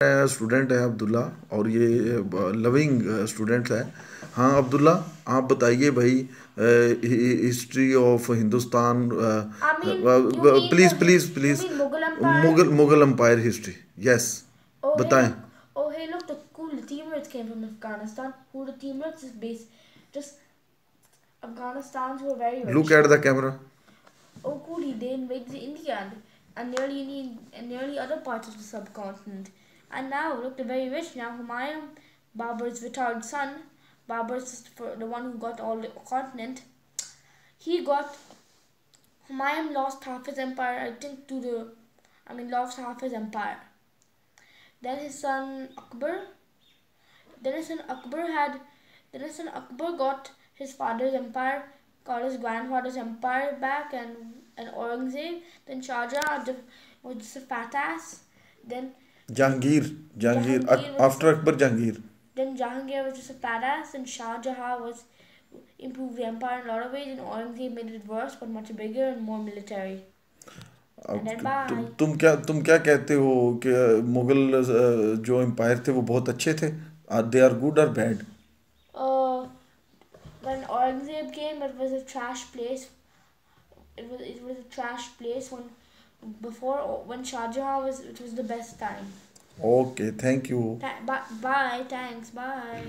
Student है अब्दुल्ला, और ये लविंग स्टूडेंट है। हाँ अब्दुल्ला, आप बताइए भाई, history of Hindustan. I mean, you mean please please please, Mughal Empire? Mughal empire history. Yes, Oh hey बताएं। look, the cool teammates came from Afghanistan. Who the teammates is based? Just Afghanistan's were very look rich. At the camera. Oh cool, they invaded India and nearly other parts of the subcontinent. And now look, they're very rich now. Humayun, Babur's retired son, the one who got all the continent. He got Humayun lost half his empire, I think, lost half his empire. Then his son Akbar, then his son Akbar had, then his son Akbar got his father's empire, got his grandfather's empire back, and Aurangzeb. Then Shah Jahan was just a fat ass. Then Jahangir, Jahangir Jahangir was just, after Akbar Jahangir. then Jahangir was just a fat ass, and Shah Jahan was improved the empire in a lot of ways, and Aurangzeb made it worse but much bigger and more military. And अब then bye. तुम क्या कहते हो कि मुगल जो empire थे वो बहुत अच्छे थे? दे आर गुड और bad? Uh, when Aurangzeb came, it was a trash place. It was a trash place when Shah Jahan was, it was the best time. Okay, thank you. Bye, thanks, bye.